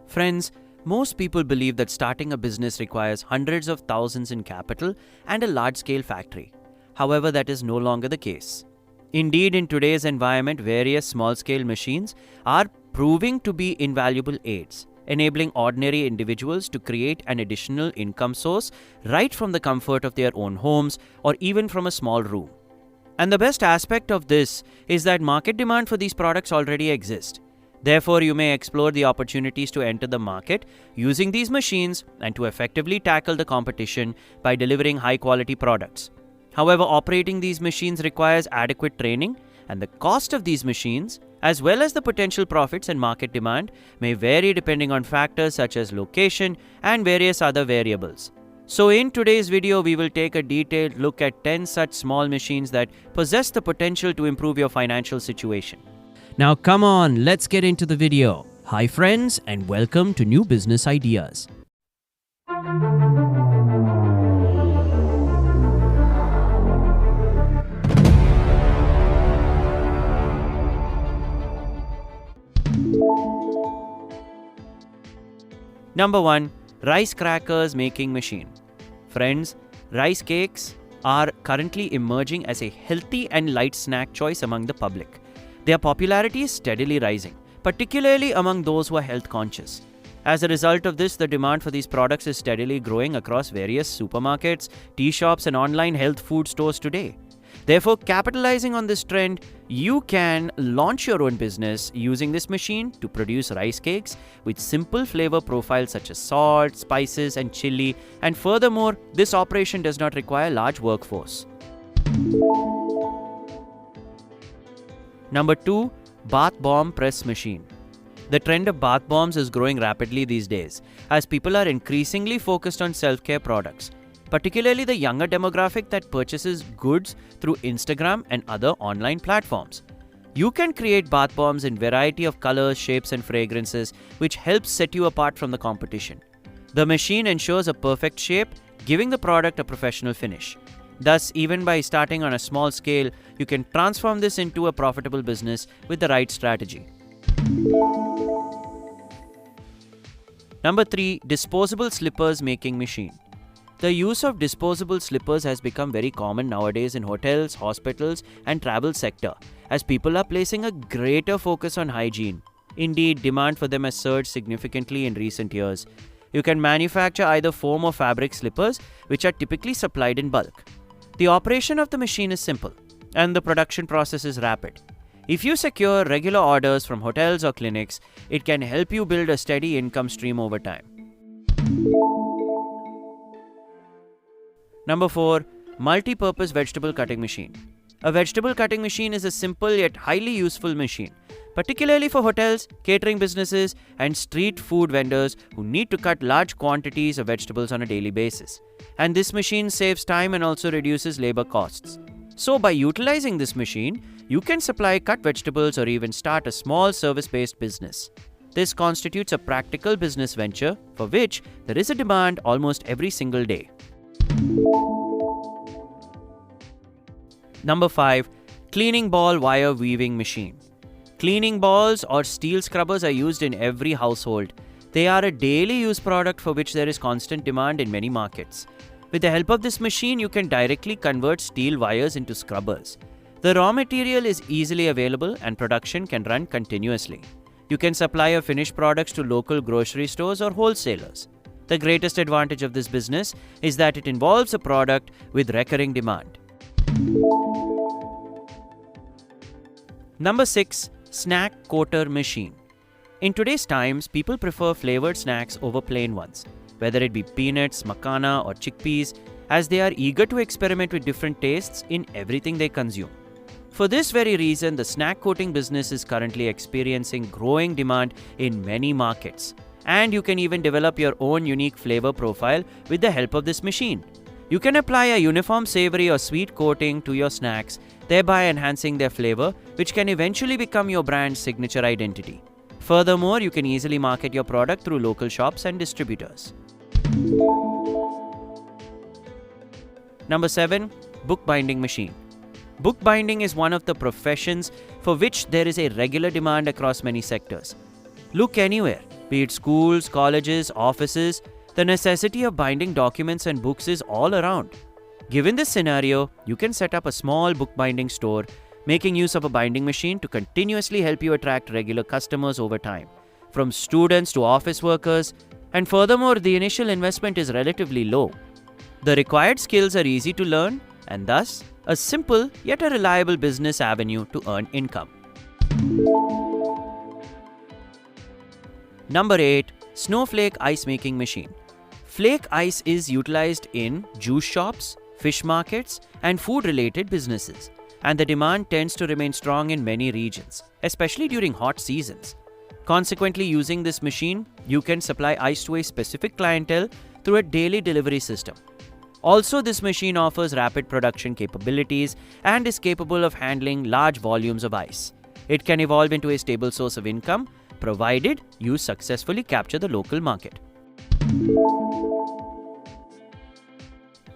Friends, most people believe that starting a business requires hundreds of thousands in capital and a large-scale factory. However, that is no longer the case. Indeed, in today's environment, various small-scale machines are proving to be invaluable aids, enabling ordinary individuals to create an additional income source right from the comfort of their own homes or even from a small room. And the best aspect of this is that market demand for these products already exists. Therefore, you may explore the opportunities to enter the market using these machines and to effectively tackle the competition by delivering high-quality products. However, operating these machines requires adequate training, and the cost of these machines, as well as the potential profits and market demand, may vary depending on factors such as location and various other variables. So in today's video, we will take a detailed look at 10 such small machines that possess the potential to improve your financial situation. Now come on, let's get into the video. Hi friends, and welcome to New Business Ideas. Number 1. Rice crackers making machine. Friends, rice cakes are currently emerging as a healthy and light snack choice among the public. Their popularity is steadily rising, particularly among those who are health conscious. As a result of this, the demand for these products is steadily growing across various supermarkets, tea shops, and online health food stores today. Therefore, capitalizing on this trend, you can launch your own business using this machine to produce rice cakes with simple flavor profiles such as salt, spices, and chili. And furthermore, this operation does not require large workforce. Number 2. Bath bomb press machine. The trend of bath bombs is growing rapidly these days as people are increasingly focused on self-care products, particularly the younger demographic that purchases goods through Instagram and other online platforms. You can create bath bombs in variety of colors, shapes, and fragrances, which helps set you apart from the competition. The machine ensures a perfect shape, giving the product a professional finish. Thus, even by starting on a small scale, you can transform this into a profitable business with the right strategy. Number 3. Disposable slippers making machine. The use of disposable slippers has become very common nowadays in hotels, hospitals, and travel sector, as people are placing a greater focus on hygiene. Indeed, demand for them has surged significantly in recent years. You can manufacture either foam or fabric slippers, which are typically supplied in bulk. The operation of the machine is simple, and the production process is rapid. If you secure regular orders from hotels or clinics, it can help you build a steady income stream over time. Number 4. Multi-purpose vegetable cutting machine. A vegetable cutting machine is a simple yet highly useful machine, particularly for hotels, catering businesses, and street food vendors who need to cut large quantities of vegetables on a daily basis. And this machine saves time and also reduces labor costs. So by utilizing this machine, you can supply cut vegetables or even start a small service-based business. This constitutes a practical business venture for which there is a demand almost every single day. Number 5. Cleaning ball wire weaving machine. Cleaning balls or steel scrubbers are used in every household. They are a daily use product for which there is constant demand in many markets. With the help of this machine, you can directly convert steel wires into scrubbers. The raw material is easily available and production can run continuously. You can supply your finished products to local grocery stores or wholesalers. The greatest advantage of this business is that it involves a product with recurring demand. Number 6. Snack coater machine. In today's times, people prefer flavored snacks over plain ones, whether it be peanuts, makana, or chickpeas, as they are eager to experiment with different tastes in everything they consume. For this very reason, the snack coating business is currently experiencing growing demand in many markets. And you can even develop your own unique flavor profile with the help of this machine. You can apply a uniform savory or sweet coating to your snacks, thereby enhancing their flavor, which can eventually become your brand's signature identity. Furthermore, you can easily market your product through local shops and distributors. Number 7. Bookbinding machine. Bookbinding is one of the professions for which there is a regular demand across many sectors. Look anywhere. Be it schools, colleges, offices, the necessity of binding documents and books is all around. Given this scenario, you can set up a small bookbinding store, making use of a binding machine to continuously help you attract regular customers over time, from students to office workers, and furthermore, the initial investment is relatively low. The required skills are easy to learn, and thus, a simple yet a reliable business avenue to earn income. Number 8. Snowflake Ice Making Machine. Flake ice is utilized in juice shops, fish markets, and food-related businesses, and the demand tends to remain strong in many regions, especially during hot seasons. Consequently, using this machine, you can supply ice to a specific clientele through a daily delivery system. Also, this machine offers rapid production capabilities and is capable of handling large volumes of ice. It can evolve into a stable source of income, provided you successfully capture the local market.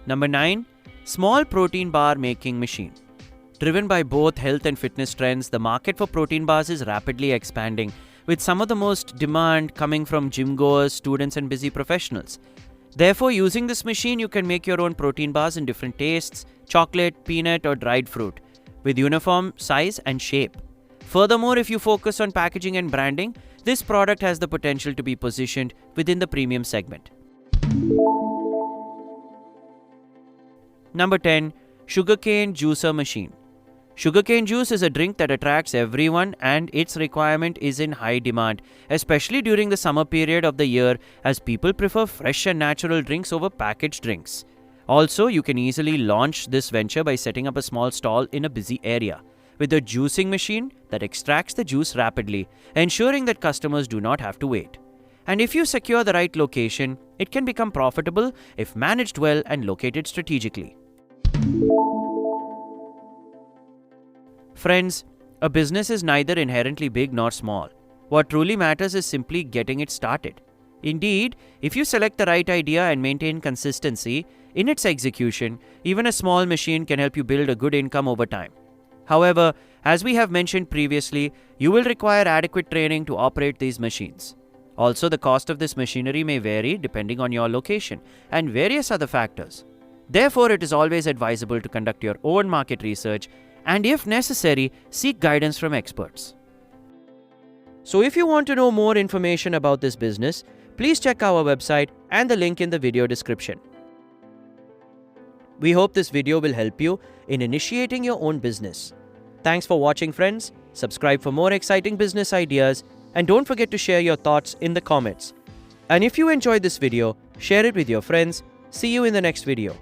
Number 9. Small Protein Bar Making Machine. Driven by both health and fitness trends, the market for protein bars is rapidly expanding, with some of the most demand coming from gym goers, students, and busy professionals. Therefore, using this machine, you can make your own protein bars in different tastes, chocolate, peanut, or dried fruit, with uniform size and shape. Furthermore, if you focus on packaging and branding, this product has the potential to be positioned within the premium segment. Number 10. Sugarcane Juicer Machine. Sugarcane juice is a drink that attracts everyone, and its requirement is in high demand, especially during the summer period of the year, as people prefer fresh and natural drinks over packaged drinks. Also, you can easily launch this venture by setting up a small stall in a busy area, with a juicing machine that extracts the juice rapidly, ensuring that customers do not have to wait. And if you secure the right location, it can become profitable if managed well and located strategically. Friends, a business is neither inherently big nor small. What truly matters is simply getting it started. Indeed, if you select the right idea and maintain consistency in its execution, even a small machine can help you build a good income over time. However, as we have mentioned previously, you will require adequate training to operate these machines. Also, the cost of this machinery may vary depending on your location and various other factors. Therefore, it is always advisable to conduct your own market research and, if necessary, seek guidance from experts. So if you want to know more information about this business, please check our website and the link in the video description. We hope this video will help you in initiating your own business. Thanks for watching, friends. Subscribe for more exciting business ideas, and don't forget to share your thoughts in the comments. And if you enjoyed this video, share it with your friends. See you in the next video.